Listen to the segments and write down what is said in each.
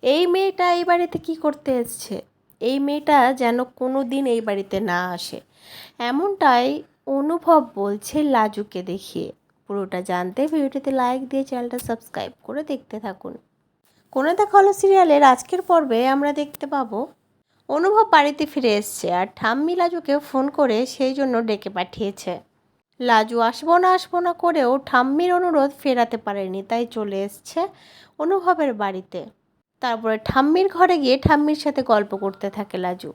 এই মেয়েটা এই বাড়িতে কি করতে এসছে? এই মেয়েটা যেন কোনো দিন এই বাড়িতে না আসে, এমনটাই অনুভব বলছে লাজুকে দেখিয়ে। পুরোটা জানতে ভিডিওটিতে লাইক দিয়ে চ্যানেলটা সাবস্ক্রাইব করে দেখতে থাকুন। কোণে দেখা হলো সিরিয়ালের আজকের পর্বে আমরা দেখতে পাবো অনুভব বাড়িতে ফিরে এসছে আর ঠাম্মি লাজুকে ফোন করে সেই জন্য ডেকে পাঠিয়েছে। লাজু আসবো না করেও ঠাম্মির অনুরোধ ফেরাতে পারেনি, তাই চলে এসছে অনুভবের বাড়িতে। তারপরে ঠাম্মির ঘরে গিয়ে ঠাম্মির সাথে গল্প করতে থাকে লাজু।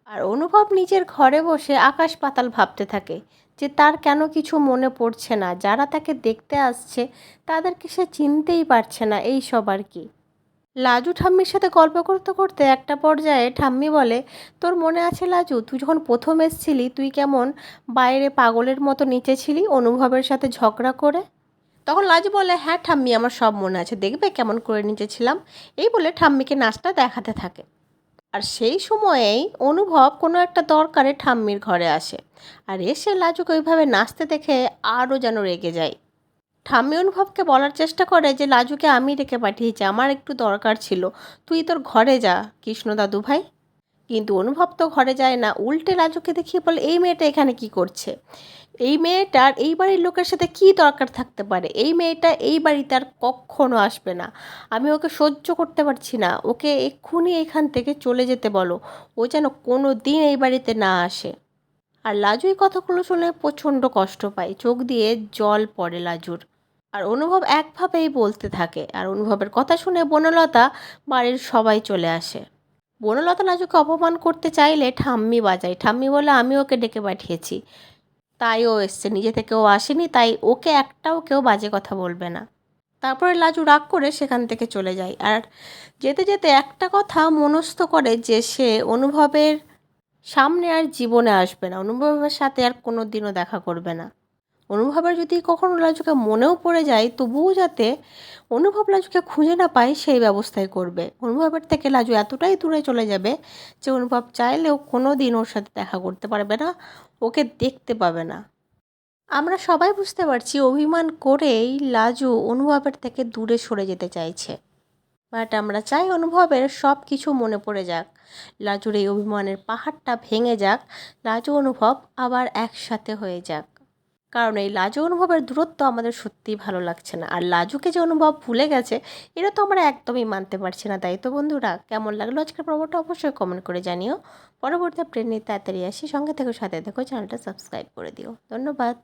আর অনুভব নিজের ঘরে বসে আকাশ পাতাল ভাবতে থাকে যে তার কেন কিছু মনে পড়ছে না, যারা তাকে দেখতে আসছে তাদেরকে সে চিনতেই পারছে না, এই সব আর কি। লাজু ঠাম্মির সাথে গল্প করতে করতে একটা পর্যায়ে ঠাম্মি বলে, তোর মনে আছে লাজু, তুই যখন প্রথম এসেছিলি তুই কেমন বাইরে পাগলের মতো নিচে ছিলি অনুভবের সাথে ঝগড়া করে? তখন লাজু বলে, হ্যাঁ ঠাম্মি, আমার সব মনে আছে, দেখবে কেমন করে নিচেছিলাম। এই বলে ঠাম্মিকে নাচটা দেখাতে থাকে। আর সেই সময়েই অনুভব কোনো একটা দরকারে ঠাম্মির ঘরে আসে, আর এসে লাজুকে ওইভাবে নাচতে দেখে আরও যেন রেগে যায়। ঠাম্মি অনুভবকে বলার চেষ্টা করে যে লাজুকে আমি ডেকে পাঠিয়েছি, আমার একটু দরকার ছিল, তুই তোর ঘরে যা কৃষ্ণ দাদু ভাই। কিন্তু অনুভব তো ঘরে যায় না, উল্টে লাজুকে দেখিয়ে বলে, এই মেয়েটা এখানে কি করছে? এই মেয়েটার এই বাড়ির লোকের সাথে কি দরকার থাকতে পারে? এই মেয়েটা এই বাড়িতে আর কখনো আসবে না, আমি ওকে সহ্য করতে পারছি না, ওকে এক্ষুনি এখান থেকে চলে যেতে বলো, ও যেন কোনো দিন এই বাড়িতে না আসে। আর লাজু এই কথাগুলো শুনে প্রচণ্ড কষ্ট পায়, চোখ দিয়ে জল পড়ে লাজুর। আর অনুভব একভাবেই বলতে থাকে, আর অনুভবের কথা শুনে বনলতা বাড়ির সবাই চলে আসে। বনলতা লাজুকে অপমান করতে চাইলে ঠাম্মি বাজায়, ঠাম্মি বলে, আমি ওকে ডেকে পাঠিয়েছি, তাই ও এসছে, নিজে থেকে ও আসেনি, তাই ওকে একটাও কেউ বাজে কথা বলবে না। তারপরে লাজু রাগ করে সেখান থেকে চলে যায়। আর যেতে যেতে একটা কথা মনস্থ করে যে সে অনুভবের সামনে আর জীবনে আসবে না, অনুভবের সাথে আর কোনো দিনও দেখা করবে না। অনুভবের যদি কখনো লাজুকে মনেও পড়ে যায়, তবুও যাতে অনুভব লাজুকে খুঁজে না পায় সেই ব্যবস্থাই করবে। অনুভবের থেকে লাজু এতটাই দূরে চলে যাবে যে অনুভব চাইলেও কোনো দিন ওর সাথে দেখা করতে পারবে না, ওকে দেখতে পাবে না। আমরা সবাই বুঝতে পারছি অভিমান করেই লাজু অনুভবের থেকে দূরে সরে যেতে চাইছে। বাট আমরা চাই অনুভবের সব কিছু মনে পড়ে যাক, লাজুর এই অভিমানের পাহাড়টা ভেঙে যাক, লাজু অনুভব আবার একসাথে হয়ে যাক। কারণ এই লাজু অনুভবের দূরত্ব আমাদের সত্যিই ভালো লাগছে না, আর লাজুকে যে অনুভব ভুলে গেছে এটা তো আমরা একদমই মানতে পারছি না। তাই তো বন্ধুরা, কেমন লাগলো আজকের পর্বটা অবশ্যই কমেন্ট করে জানিও। পরবর্তী আপডেট নিয়ে তাড়াতাড়ি আসি, সঙ্গে থেকো, সাথে থেকো, চ্যানেলটা সাবস্ক্রাইব করে দিও। ধন্যবাদ।